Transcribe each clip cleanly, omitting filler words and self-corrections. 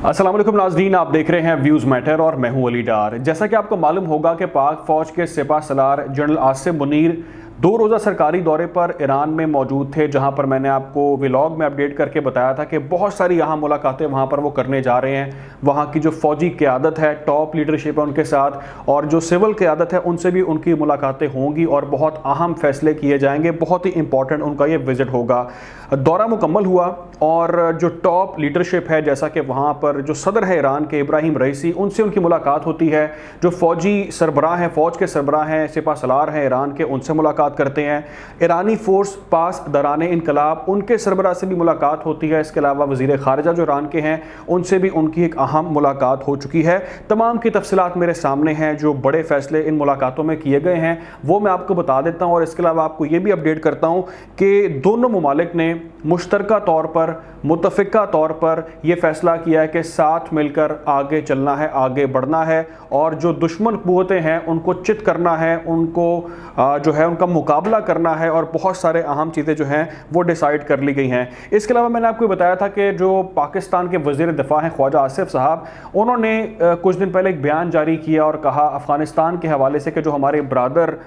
अस्सलाम वालेकुम नाज़रीन, आप देख रहे हैं व्यूज़ मैटर और मैं हूं अली डार। जैसा कि आपको मालूम होगा कि पाक फ़ौज के सिपा सलार जनरल आसिम मुनीर 2 रोज़ा सरकारी दौरे पर ईरान में मौजूद थे, जहां पर मैंने आपको व्लॉग में अपडेट करके बताया था कि बहुत सारी यहाँ मुलाकातें वहां पर वो करने जा रहे हैं। वहां की जो फ़ौजी क़यादत है, टॉप लीडरशिप है उनके साथ, और जो सिविल क़यादत है उनसे भी उनकी मुलाकातें होंगी और बहुत अहम फैसले किए जाएंगे। बहुत ही इंपॉर्टेंट उनका ये विज़िट होगा। दौरा मुकम्मल हुआ और जो टॉप लीडरशिप है, जैसा कि वहाँ पर जो सदर है ईरान के इब्राहिम रईसी, उनसे उनकी मुलाकात होती है। जो फ़ौजी सरबराह हैं, फ़ौज के सरबराह हैं, सिपा सलार हैं ईरान के, उनसे मुलाकात करते हैं। ईरानी फ़ोर्स पास दौरान इनकलाब, उनके सरबराह से भी मुलाकात होती है। इसके अलावा वज़ीर ख़ारिजा जो ईरान के हैं, उनसे भी उनकी एक अहम मुलाकात हो चुकी है। तमाम की तफसीलात मेरे सामने हैं। जो बड़े फ़ैसले इन मुलाकातों में किए गए हैं वो मैं आपको बता देता हूँ, और इसके अलावा आपको ये भी अपडेट करता हूँ कि दोनों ममालिक ने मुश्तरका तौर पर, मुतफ़िका तौर पर यह फ़ैसला किया है कि साथ मिलकर आगे चलना है, आगे बढ़ना है, और जो दुश्मन क़ुव्वतें हैं उनको चित करना है, उनको जो है उनका मुकाबला करना है, और बहुत सारे अहम चीज़ें जो हैं वो डिसाइड कर ली गई हैं। इसके अलावा मैंने आपको बताया था कि जो पाकिस्तान के वज़ीर दिफ़ा हैं ख्वाजा आसिफ साहब, उन्होंने कुछ दिन पहले एक बयान जारी किया और कहा अफ़गानिस्तान के हवाले से कि जो हमारे ब्रादर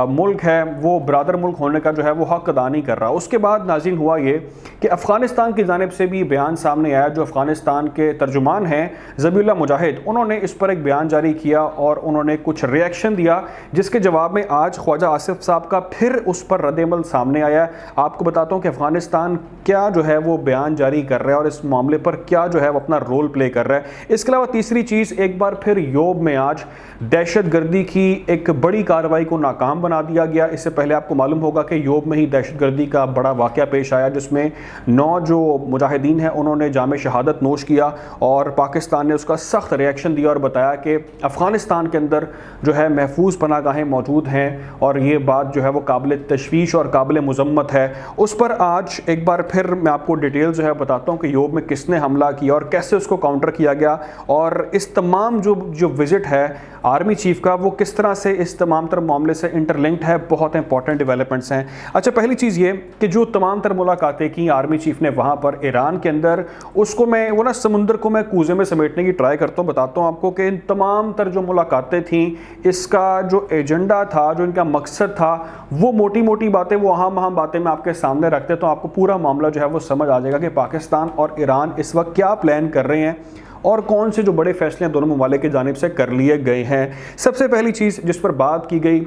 मुल्क है वो ब्रादर मुल्क होने का जो है वो हक़ अदा नहीं कर रहा। उसके बाद नाज़रीन हुआ ये कि अफ़गानिस्तान की जानिब से भी बयान सामने आया। जो अफ़गानिस्तान के तर्जुमान हैं ज़बीहुल्लाह मुजाहिद, उन्होंने इस पर एक बयान जारी किया और उन्होंने कुछ रिएक्शन दिया, जिसके जवाब में आज ख्वाजा आसिफ साहब का फिर उस पर रद्द-ए-अमल सामने आया। आपको बताता हूँ कि अफ़गानिस्तान क्या जो है वो बयान जारी कर रहा है और इस मामले पर क्या जो है वो अपना रोल प्ले कर रहा है। इसके अलावा तीसरी चीज़, एक बार फिर योब में आज दहशत गर्दी की एक बड़ी कार्रवाई को नाकाम बना दिया गया। इससे पहले आपको मालूम होगा कि योब में ही दहशत गर्दी का बड़ा वाक़या पेश आया, जिसमें 9 जो मुजाहिदीन हैं उन्होंने जाम शहादत नोश किया, और पाकिस्तान ने उसका सख्त रिएक्शन दिया और बताया कि अफ़गानिस्तान के अंदर जो है महफूज पनाहगाहें मौजूद हैं, और ये बात जो है वो काबिल तशवीश और काबिल मज़म्मत है। उस पर आज एक बार फिर मैं आपको डिटेल जो है बताता हूँ कि योब में किसने हमला किया और कैसे उसको काउंटर किया गया, और इस तमाम जो विज़िट है आर्मी चीफ का, वो किस तरह से इस तमाम तर मामले से इंटरलिंक्ड है। बहुत इंपॉर्टेंट डेवलपमेंट्स हैं। अच्छा, पहली चीज़ ये कि जो तमाम तर मुलाकातें की आर्मी चीफ ने वहाँ पर ईरान के अंदर, उसको मैं वो ना समुंदर को मैं कूजे में समेटने की ट्राई करता हूँ। बताता हूँ आपको कि इन तमाम तर जो मुलाकातें थीं, इसका जो एजेंडा था, जो इनका मकसद था, वो मोटी मोटी बातें, वो अहम बातें मैं आपके सामने रखते तो आपको पूरा मामला जो है वो समझ आ जाएगा कि पाकिस्तान और ईरान इस वक्त क्या प्लान कर रहे हैं और कौन से जो बड़े फैसले दोनों ममालिक की जानिब से कर लिए गए हैं। सबसे पहली चीज़ जिस पर बात की गई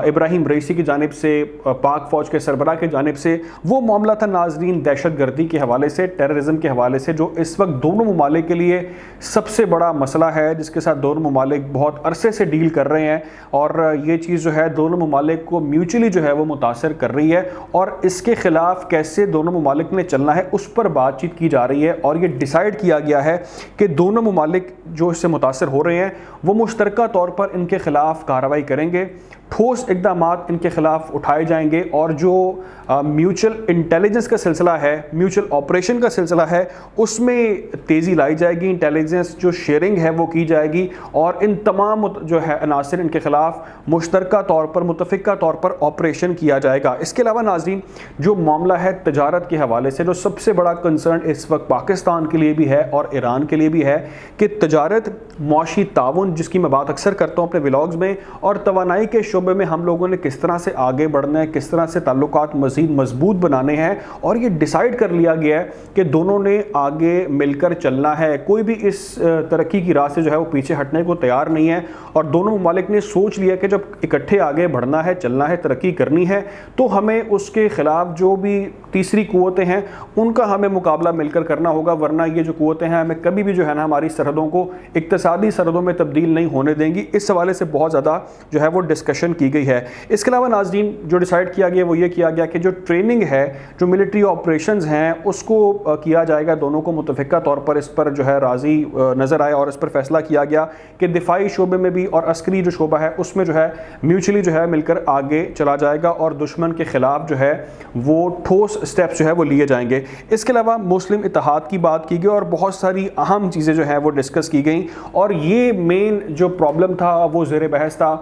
इब्राहिम रईसी की जानिब से, पाक फ़ौज के सरबराह की जानिब से, वो मामला था नाज़रीन दहशत गर्दी के हवाले से, टेररिज्म के हवाले से, जो इस वक्त दोनों ममालिक के लिए सबसे बड़ा मसला है, जिसके साथ दोनों ममालिक बहुत अरसे से डील कर रहे हैं, और ये चीज़ जो है दोनों ममालिक को म्यूचुअली जो है वो मुतासर कर रही है, और इसके ख़िलाफ़ कैसे दोनों ममालिक ने चलना है उस पर बातचीत की जा रही है। और ये डिसाइड किया गया है कि दोनों ममालिक जो इससे मुतासर हो रहे हैं वो मुश्तरका तौर पर इनके ख़िलाफ़ कार्रवाई करेंगे, ठोस इक़दामात इनके ख़िलाफ़ उठाए जाएंगे, और जो म्यूचुअल इंटेलिजेंस का सिलसिला है, म्यूचुअल ऑपरेशन का सिलसिला है, उसमें तेज़ी लाई जाएगी। इंटेलिजेंस जो शेयरिंग है वो की जाएगी, और इन तमाम जो है अनासर इनके ख़िलाफ़ मुश्तरका तौर पर, मुतफ़िका तौर पर ऑपरेशन किया जाएगा। इसके अलावा नाज़रीन जो मामला है तजारत के हवाले से, जो सबसे बड़ा कंसर्न इस वक्त पाकिस्तान के लिए भी है और ईरान के लिए भी है कि तजारत, मुआशी ताउन, जिसकी मैं बात अक्सर करता हूँ अपने व्लॉग्स में, और तवानाई के शोबे में हम लोगों ने किस तरह से आगे बढ़ना है, किस तरह से ताल्लुकात मज़ीद मजबूत बनाने हैं, और ये डिसाइड कर लिया गया है कि दोनों ने आगे मिलकर चलना है। कोई भी इस तरक्की की राह से जो है वो पीछे हटने को तैयार नहीं है, और दोनों ममालिक ने सोच लिया कि जब इकट्ठे आगे बढ़ना है, चलना है, तरक्की करनी है, तो हमें उसके ख़िलाफ़ जो भी तीसरी क़ुव्वतें हैं उनका हमें मुकाबला मिलकर करना होगा, वरना ये जो क़ुव्वतें हैं हमें कभी भी जो है ना हमारी सरहदों को इक़्तिसादी सरहदों में तब्दील नहीं होने देंगी। इस हवाले से बहुत ज़्यादा जो है वो डिस्कशन की गई है। इसके अलावा नाज़रीन जो डिसाइड किया गया वो ये किया गया कि जो ट्रेनिंग है, जो मिलिट्री ऑपरेशंस हैं, उसको किया जाएगा। दोनों को मुतफ़िका तौर पर इस पर जो है राज़ी नज़र आया, और इस पर फैसला किया गया कि दिफाई शोबे में भी और अस्करी जो शोबा है उसमें जो है म्यूचुअली जो है मिलकर आगे चला जाएगा, और दुश्मन के ख़िलाफ़ जो है वो ठोस स्टेप्स जो है वो लिए जाएंगे। इसके अलावा मुस्लिम इत्तेहाद की बात की गई, और बहुत सारी अहम चीज़ें जो हैं वो डिस्कस की गई, और ये मेन जो प्रॉब्लम था वो ज़ेर बहस था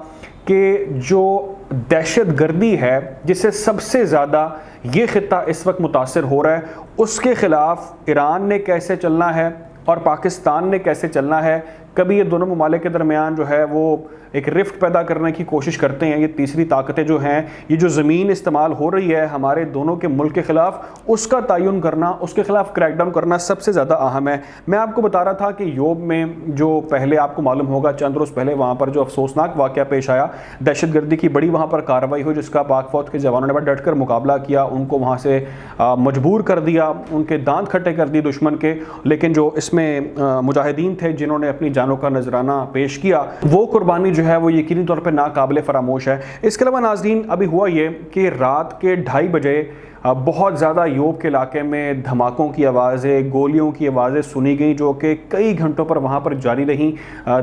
कि जो दहशत गर्दी है जिससे सबसे ज़्यादा ये ख़ित्ता इस वक्त मुतासर हो रहा है, उसके ख़िलाफ़ ईरान ने कैसे चलना है, اور پاکستان نے کیسے چلنا ہے. کبھی یہ دونوں ممالک کے درمیان جو ہے وہ ایک رفٹ پیدا کرنے کی کوشش کرتے ہیں. یہ تیسری طاقتیں جو ہیں, یہ جو زمین استعمال ہو رہی ہے ہمارے دونوں کے ملک کے خلاف, اس کا تعین کرنا, اس کے خلاف کریک ڈاؤن کرنا سب سے زیادہ اہم ہے. میں آپ کو بتا رہا تھا کہ یوب میں جو پہلے آپ کو معلوم ہوگا چند روز پہلے وہاں پر جو افسوسناک واقعہ پیش آیا, دہشت گردی کی بڑی وہاں پر کارروائی ہوئی جس کا پاک فوج کے جوانوں نے بڑا ڈٹ کر مقابلہ کیا, ان کو وہاں سے مجبور کر دیا, ان کے دانت کھٹے کر دیے دشمن کے. لیکن جو اس میں مجاہدین تھے جنہوں نے اپنی جانوں کا نذرانہ پیش کیا, وہ قربانی جو ہے وہ یقینی طور پہ ناقابل فراموش ہے. اس کے علاوہ ناظرین ابھی ہوا یہ کہ رات کے 2:30 بجے بہت زیادہ یوب کے علاقے میں دھماکوں کی آوازیں, گولیوں کی آوازیں سنی گئیں جو کہ کئی گھنٹوں پر وہاں پر جاری رہیں.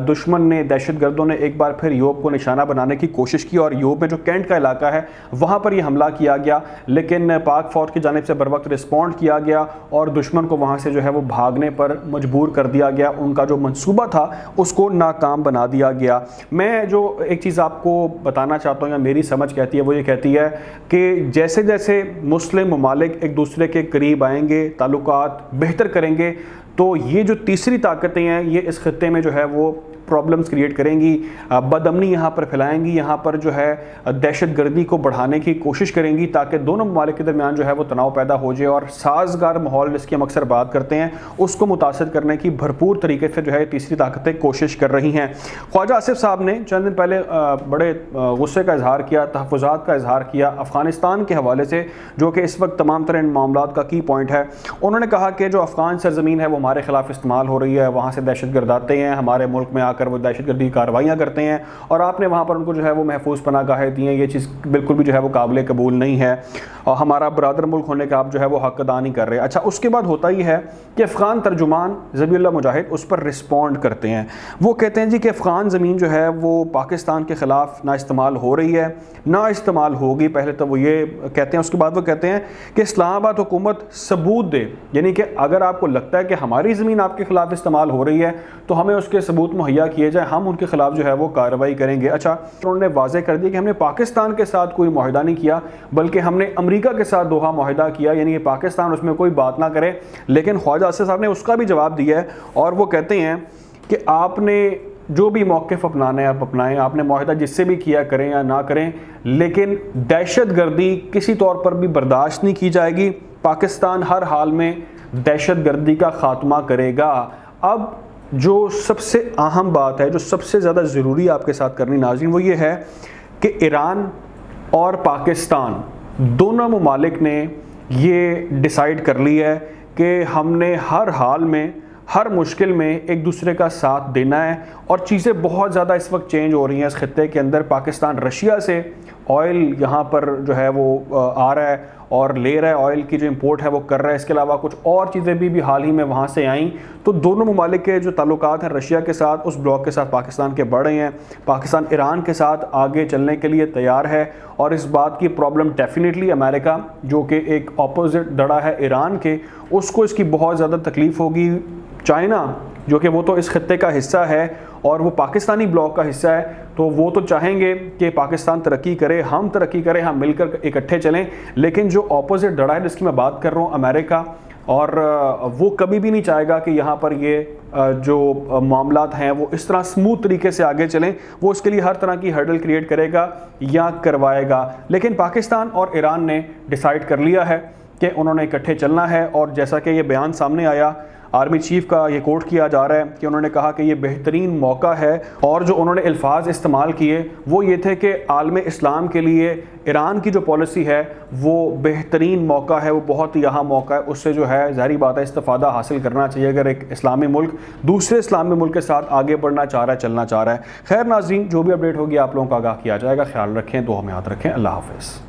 دشمن نے, دہشت گردوں نے ایک بار پھر یوب کو نشانہ بنانے کی کوشش کی اور یوب میں جو کینٹ کا علاقہ ہے وہاں پر یہ حملہ کیا گیا, لیکن پاک فوج کی جانب سے بر وقت رسپونڈ کیا گیا اور دشمن کو وہاں سے جو ہے وہ بھاگنے پر مجبور کر دیا گیا. ان کا جو منصوبہ تھا اس کو ناکام بنا دیا گیا. میں جو ایک چیز آپ کو بتانا چاہتا ہوں یا میری سمجھ کہتی ہے وہ یہ کہتی ہے کہ جیسے جیسے مسلم ممالک ایک دوسرے کے قریب آئیں گے, تعلقات بہتر کریں گے, تو یہ جو تیسری طاقتیں ہیں یہ اس خطے میں جو ہے وہ پرابلمز کریٹ کریں گی, بد امنی یہاں پر پھیلائیں گی, یہاں پر جو ہے دہشت گردی کو بڑھانے کی کوشش کریں گی تاکہ دونوں ممالک کے درمیان جو ہے وہ تناؤ پیدا ہو جائے اور سازگار ماحول جس کی ہم اکثر بات کرتے ہیں اس کو متاثر کرنے کی بھرپور طریقے سے جو ہے تیسری طاقتیں کوشش کر رہی ہیں. خواجہ آصف صاحب نے چند دن پہلے بڑے غصے کا اظہار کیا, تحفظات کا اظہار کیا افغانستان کے حوالے سے, جو کہ اس وقت تمام تر ان معاملات کا کی پوائنٹ ہے. انہوں نے کہا کہ جو افغان سرزمین ہے وہ ہمارے خلاف استعمال ہو رہی ہے, وہاں سے دہشت گرد آتے ہیں, ہمارے ملک میں آ کر وہ دہشت گردی کارروائیاں کرتے ہیں اور آپ نے وہاں پر ان کو جو ہے وہ محفوظ پناہ گاہیں دی ہیں. یہ چیز بالکل بھی جو ہے وہ قابل قبول نہیں ہے اور ہمارا برادر ملک ہونے کا آپ جو ہے وہ حق ادا نہیں کر رہے. اچھا, اس کے بعد ہوتا یہ ہے کہ افغان ترجمان ذبیح اللہ مجاہد اس پر رسپونڈ کرتے ہیں. وہ کہتے ہیں جی کہ افغان زمین جو ہے وہ پاکستان کے خلاف نہ استعمال ہو رہی ہے, نہ استعمال ہوگی. پہلے تو وہ یہ کہتے ہیں, اس کے بعد وہ کہتے ہیں کہ اسلام آباد حکومت ثبوت دے, یعنی کہ اگر آپ کو لگتا ہے کہ ہماری زمین آپ کے خلاف استعمال ہو رہی ہے تو ہمیں اس کے ثبوت مہیا کیے جائیں, ہم ان کے خلاف جو ہے وہ کارروائی کریں گے. اچھا, انہوں نے واضح کر دیا کہ ہم نے پاکستان کے ساتھ کوئی معاہدہ نہیں کیا بلکہ ہم نے امریکہ کے ساتھ دوحہ معاہدہ کیا, یعنی کہ پاکستان اس میں کوئی بات نہ کرے. لیکن خواجہ آصف صاحب نے اس کا بھی جواب دیا ہے اور وہ کہتے ہیں کہ آپ نے جو بھی موقف اپنانا ہے آپ اپنائیں, آپ نے معاہدہ جس سے بھی کیا کریں یا نہ کریں, لیکن دہشت گردی کسی طور پر بھی برداشت نہیں کی جائے گی. پاکستان ہر حال میں دہشت گردی کا خاتمہ کرے گا. اب جو سب سے اہم بات ہے, جو سب سے زیادہ ضروری آپ کے ساتھ کرنی ناظرین, وہ یہ ہے کہ ایران اور پاکستان دونوں ممالک نے یہ ڈیسائیڈ کر لی ہے کہ ہم نے ہر حال میں, ہر مشکل میں ایک دوسرے کا ساتھ دینا ہے. اور چیزیں بہت زیادہ اس وقت چینج ہو رہی ہیں اس خطے کے اندر. پاکستان رشیا سے آئل یہاں پر جو ہے وہ آ رہا ہے اور لے رہا ہے, آئل کی جو امپورٹ ہے وہ کر رہا ہے. اس کے علاوہ کچھ اور چیزیں بھی حال ہی میں وہاں سے آئیں. تو دونوں ممالک کے جو تعلقات ہیں رشیا کے ساتھ, اس بلاک کے ساتھ پاکستان کے بڑھ رہے ہیں. پاکستان ایران کے ساتھ آگے چلنے کے لیے تیار ہے اور اس بات کی پرابلم ڈیفینیٹلی امریکہ جو کہ ایک اپوزٹ دڑا ہے ایران کے, اس کو اس کی بہت زیادہ تکلیف ہوگی. چائنا جو کہ وہ تو اس خطے کا حصہ ہے اور وہ پاکستانی بلاک کا حصہ ہے, تو وہ تو چاہیں گے کہ پاکستان ترقی کرے, ہم ترقی کریں, ہم مل کر اکٹھے چلیں. لیکن جو اپوزٹ دڑا ہے جس کی میں بات کر رہا ہوں امریکہ, اور وہ کبھی بھی نہیں چاہے گا کہ یہاں پر یہ جو معاملات ہیں وہ اس طرح سموتھ طریقے سے آگے چلیں. وہ اس کے لیے ہر طرح کی ہرڈل کریٹ کرے گا یا کروائے گا. لیکن پاکستان اور ایران نے ڈیسائیڈ کر لیا ہے کہ انہوں نے اکٹھے چلنا ہے. اور جیسا کہ یہ بیان سامنے آیا, آرمی چیف کا یہ کوٹ کیا جا رہا ہے کہ انہوں نے کہا کہ یہ بہترین موقع ہے, اور جو انہوں نے الفاظ استعمال کیے وہ یہ تھے کہ عالم اسلام کے لیے ایران کی جو پالیسی ہے وہ بہترین موقع ہے, وہ بہت ہی اہم موقع ہے. اس سے جو ہے ظاہری بات ہے استفادہ حاصل کرنا چاہیے اگر ایک اسلامی ملک دوسرے اسلامی ملک کے ساتھ آگے بڑھنا چاہ رہا ہے, چلنا چاہ رہا ہے. خیر ناظرین, جو بھی اپڈیٹ ہوگی آپ لوگوں کو آگاہ کیا جائے گا. خیال رکھیں, دعا میں یاد رکھیں. اللہ حافظ.